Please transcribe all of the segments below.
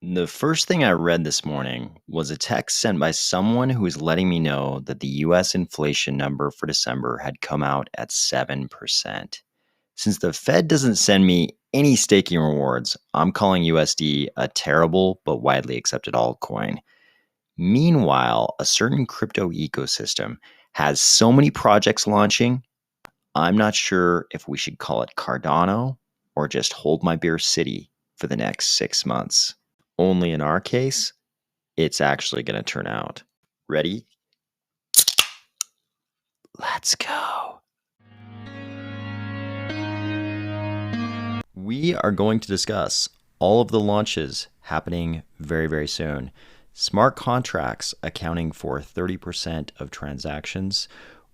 The first thing I read this morning was a text sent by someone who was letting me know that the US inflation number for December had come out at 7%. Since the Fed doesn't send me any staking rewards, I'm calling USD a terrible but widely accepted altcoin. Meanwhile, a certain crypto ecosystem has so many projects launching, I'm not sure if we should call it Cardano or just hold my beer city for the next 6 months. Only in our case, it's actually going to turn out. Ready? Let's go. We are going to discuss all of the launches happening very, very soon. Smart contracts accounting for 30% of transactions,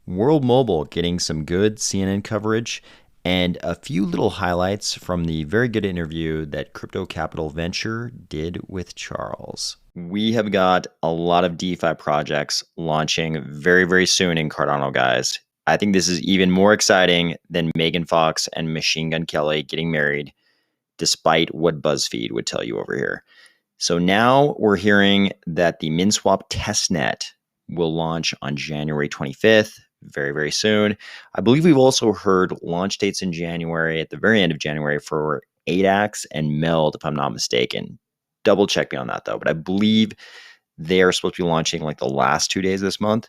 World Mobile getting some good CNN coverage, and a few little highlights from the very good interview that Crypto Capital Venture did with Charles. We have got a lot of DeFi projects launching very, very soon in Cardano, guys. I think this is even more exciting than Megan Fox and Machine Gun Kelly getting married, despite what BuzzFeed would tell you over here. So now we're hearing that the MinSwap testnet will launch on January 25th, very, very soon. I believe we've also heard launch dates in January, at the very end of January, for ADAX and Meld, if I'm not mistaken. Double check me on that, though. But I believe they are supposed to be launching like the last 2 days of this month.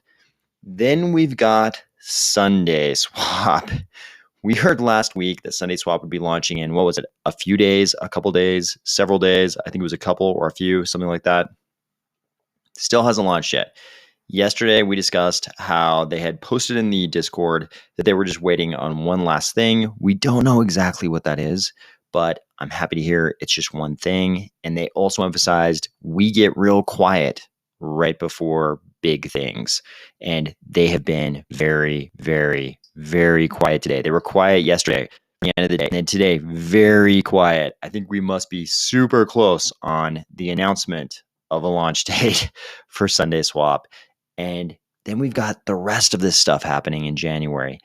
Then we've got Sunday Swap. We heard last week that Sunday Swap would be launching in, what was it, a few days, a couple days, several days? I think it was a couple or a few, something like that. Still hasn't launched yet. Yesterday, we discussed how they had posted in the Discord that they were just waiting on one last thing. We don't know exactly what that is, but I'm happy to hear it's just one thing. And they also emphasized we get real quiet right before big things. And they have been very, very, very quiet today. They were quiet yesterday at the end of the day. And then today, very quiet. I think we must be super close on the announcement of a launch date for Sunday Swap. And then we've got the rest of this stuff happening in January.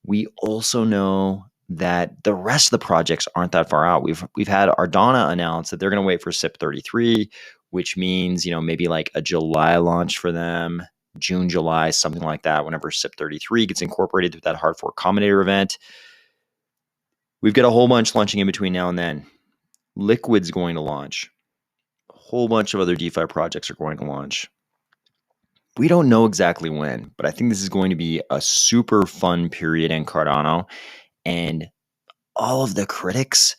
We also know that the rest of the projects aren't that far out. We've had Ardana announce that they're going to wait for SIP 33, which means, maybe like a July launch for them, June, July, something like that, whenever SIP 33 gets incorporated with that hard fork combinator event. We've got a whole bunch launching in between now and then. Liquid's going to launch. A whole bunch of other DeFi projects are going to launch. We don't know exactly when, but I think this is going to be a super fun period in Cardano. And all of the critics,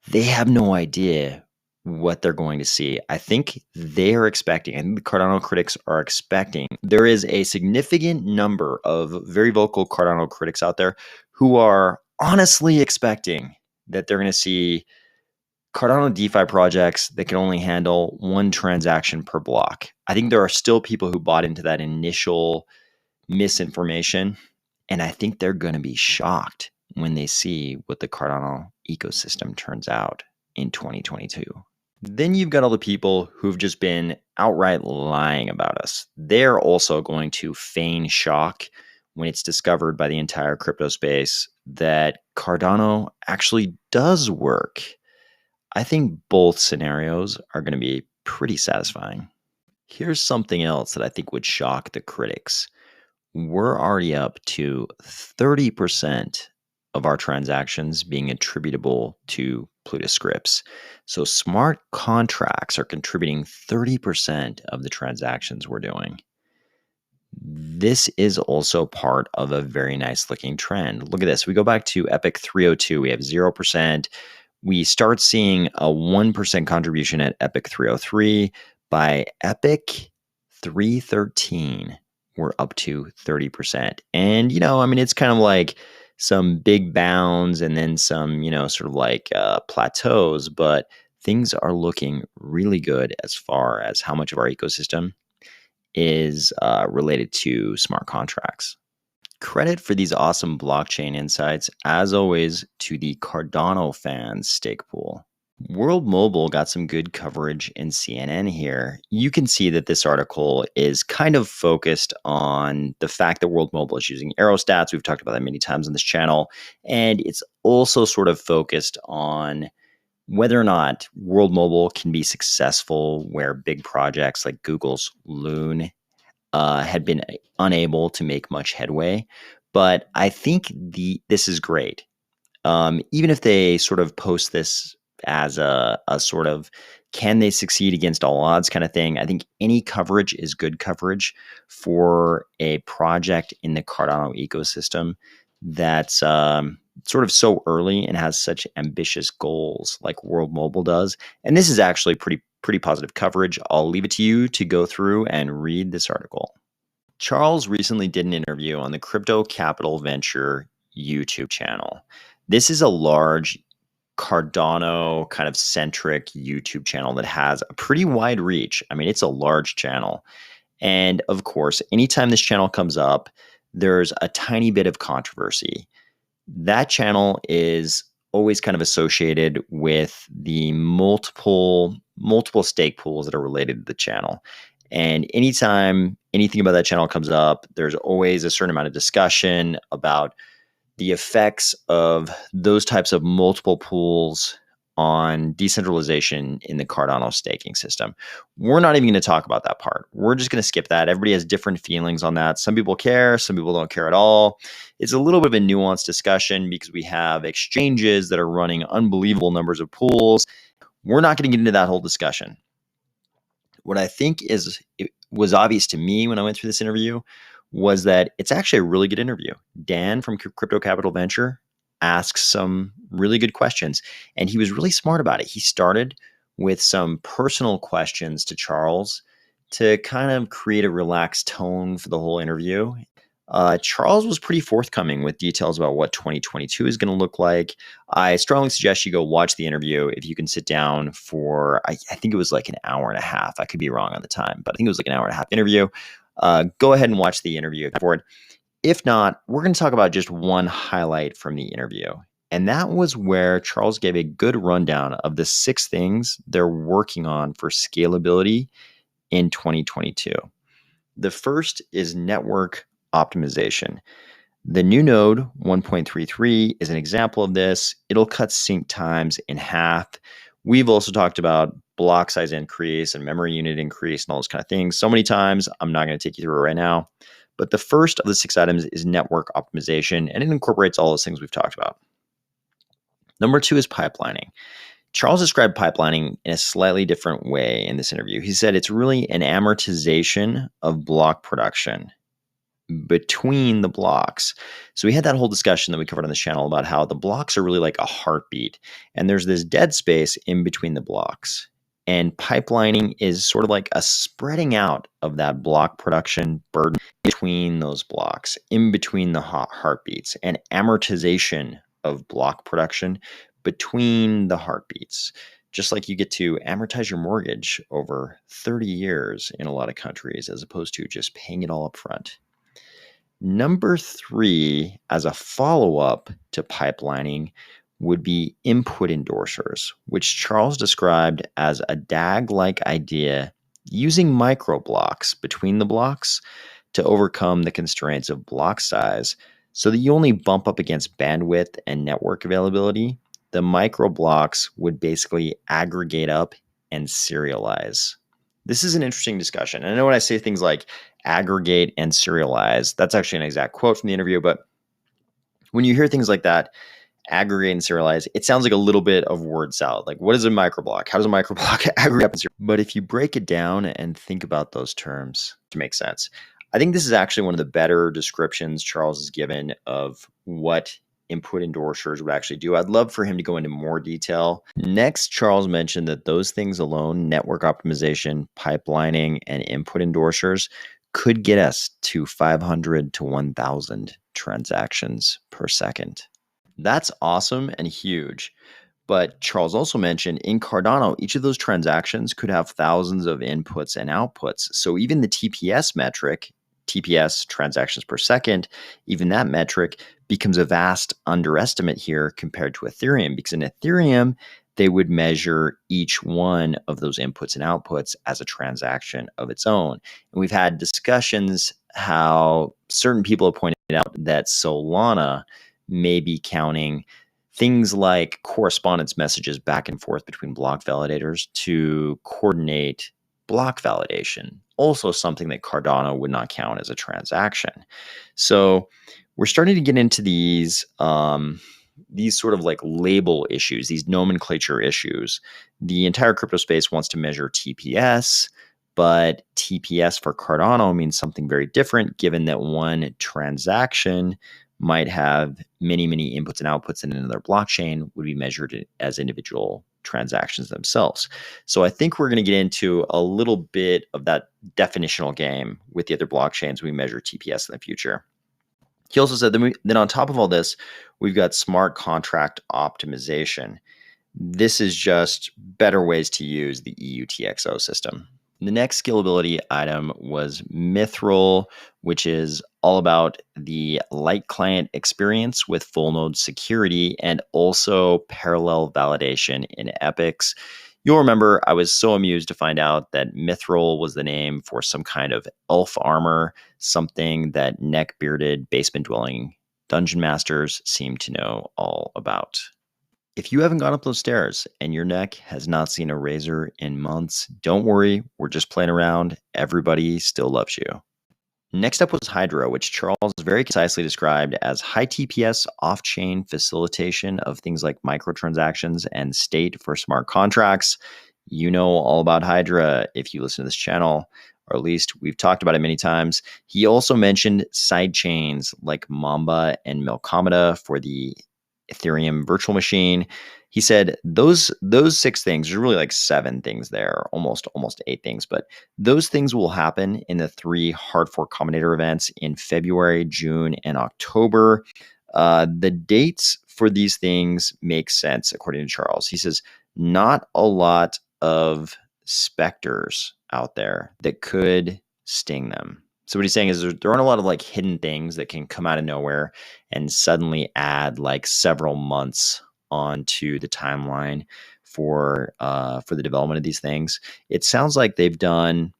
they have no idea what they're going to see. I think the Cardano critics are expecting, there is a significant number of very vocal Cardano critics out there who are honestly expecting that they're going to see Cardano DeFi projects that can only handle one transaction per block. I think there are still people who bought into that initial misinformation, and I think they're going to be shocked when they see what the Cardano ecosystem turns out in 2022. Then you've got all the people who've just been outright lying about us. They're also going to feign shock when it's discovered by the entire crypto space that Cardano actually does work. I think both scenarios are going to be pretty satisfying. Here's something else that I think would shock the critics. We're already up to 30% of our transactions being attributable to Plutus scripts. So smart contracts are contributing 30% of the transactions we're doing. This is also part of a very nice looking trend. Look at this. We go back to Epic 302. We have 0%. We start seeing a 1% contribution at Epic 303. By Epic 313, we're up to 30%. And, it's kind of like some big bounds and then some, sort of like plateaus, but things are looking really good as far as how much of our ecosystem is related to smart contracts. Credit for these awesome blockchain insights, as always, to the Cardano fans stake pool. World Mobile got some good coverage in CNN here. You can see that this article is kind of focused on the fact that World Mobile is using aerostats. We've talked about that many times on this channel. And it's also sort of focused on whether or not World Mobile can be successful where big projects like Google's Loon had been unable to make much headway. But I think this is great. Even if they sort of post this as a sort of can they succeed against all odds kind of thing, I think any coverage is good coverage for a project in the Cardano ecosystem that's sort of so early and has such ambitious goals like World Mobile does. And this is actually pretty positive coverage. I'll leave it to you to go through and read this article. Charles recently did an interview on the Crypto Capital Venture YouTube channel. This is a large Cardano kind of centric YouTube channel that has a pretty wide reach. I mean, it's a large channel. And of course, anytime this channel comes up, there's a tiny bit of controversy. That channel is always kind of associated with the multiple stake pools that are related to the channel. And anytime anything about that channel comes up, there's always a certain amount of discussion about the effects of those types of multiple pools on decentralization in the Cardano staking system. We're not even going to talk about that part. We're just going to skip that. Everybody has different feelings on that. Some people care, some people don't care at all. It's a little bit of a nuanced discussion because we have exchanges that are running unbelievable numbers of pools. We're not going to get into that whole discussion. What I think was obvious to me when I went through this interview was that it's actually a really good interview. Dan from Crypto Capital Venture asks some really good questions, and he was really smart about it. He started with some personal questions to Charles to kind of create a relaxed tone for the whole interview. Charles was pretty forthcoming with details about what 2022 is going to look like. I strongly suggest you go watch the interview if you can sit down for, I think it was like an hour and a half. I could be wrong on the time, but I think it was like an hour and a half interview. Go ahead and watch the interview for it. If not, we're going to talk about just one highlight from the interview. And that was where Charles gave a good rundown of the 6 things they're working on for scalability in 2022. The first is network optimization. The new node 1.33 is an example of this. It'll cut sync times in half. We've also talked about block size increase and memory unit increase and all those kind of things so many times. I'm not going to take you through it right now. But the first of the 6 items is network optimization, and it incorporates all those things we've talked about. Number 2 is pipelining. Charles described pipelining in a slightly different way in this interview. He said it's really an amortization of block production between the blocks. So we had that whole discussion that we covered on this channel about how the blocks are really like a heartbeat, and there's this dead space in between the blocks. And pipelining is sort of like a spreading out of that block production burden between those blocks, in between the heartbeats, and amortization of block production between the heartbeats. Just like you get to amortize your mortgage over 30 years in a lot of countries, as opposed to just paying it all up front. Number 3, as a follow-up to pipelining, would be input endorsers, which Charles described as a DAG-like idea using microblocks between the blocks to overcome the constraints of block size so that you only bump up against bandwidth and network availability. The microblocks would basically aggregate up and serialize. This is an interesting discussion. And I know when I say things like aggregate and serialize, that's actually an exact quote from the interview, but when you hear things like that, aggregate and serialize, it sounds like a little bit of word salad. Like, what is a microblock? How does a microblock aggregate and serialize? But if you break it down and think about those terms to make sense, I think this is actually one of the better descriptions Charles has given of what input endorsers would actually do. I'd love for him to go into more detail. Next, Charles mentioned that those things alone, network optimization, pipelining, and input endorsers, could get us to 500 to 1,000 transactions per second. That's awesome and huge. But Charles also mentioned in Cardano, each of those transactions could have thousands of inputs and outputs. So even the TPS metric, TPS transactions per second, even that metric becomes a vast underestimate here compared to Ethereum, because in Ethereum, they would measure each one of those inputs and outputs as a transaction of its own. And we've had discussions how certain people have pointed out that Solana may be counting things like correspondence messages back and forth between block validators to coordinate block validation. Also, something that Cardano would not count as a transaction. So, we're starting to get into these sort of like label issues, these nomenclature issues. The entire crypto space wants to measure TPS, but TPS for Cardano means something very different, given that one transaction might have many, many inputs and outputs, and another blockchain would be measured as individual transactions themselves. So I think we're going to get into a little bit of that definitional game with the other blockchains we measure TPS in the future. He also said then on top of all this, we've got smart contract optimization. This is just better ways to use the EUTXO system. The next scalability item was Mithril, which is all about the light client experience with full node security and also parallel validation in epics. You'll remember I was so amused to find out that Mithril was the name for some kind of elf armor, something that neck-bearded basement-dwelling dungeon masters seem to know all about. If you haven't gone up those stairs and your neck has not seen a razor in months, don't worry, we're just playing around. Everybody still loves you. Next up was Hydra, which Charles very concisely described as high TPS off-chain facilitation of things like microtransactions and state for smart contracts. You know all about Hydra if you listen to this channel, or at least we've talked about it many times. He also mentioned side chains like Mamba and Melcometa for the Ethereum virtual machine. He said those 6 things, there's really like 7 things there, almost 8 things, but those things will happen in the 3 hard fork combinator events in February, June, and October. The dates for these things make sense, according to Charles. He says not a lot of specters out there that could sting them. So what he's saying is there aren't a lot of like hidden things that can come out of nowhere and suddenly add like several months onto the timeline for the development of these things. It sounds like they've done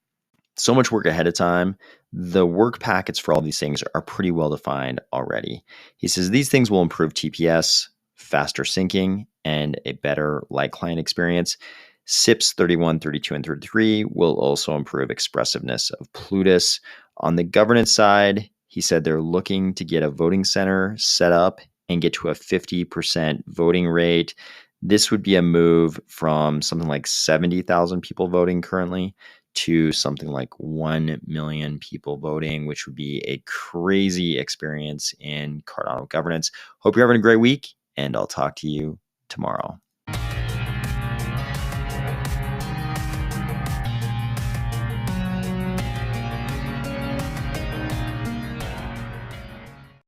so much work ahead of time. The work packets for all these things are pretty well defined already. He says these things will improve TPS, faster syncing, and a better light client experience. SIPs 31, 32, and 33 will also improve expressiveness of Plutus. On the governance side, he said they're looking to get a voting center set up and get to a 50% voting rate. This would be a move from something like 70,000 people voting currently to something like 1 million people voting, which would be a crazy experience in Cardano governance. Hope you're having a great week, and I'll talk to you tomorrow.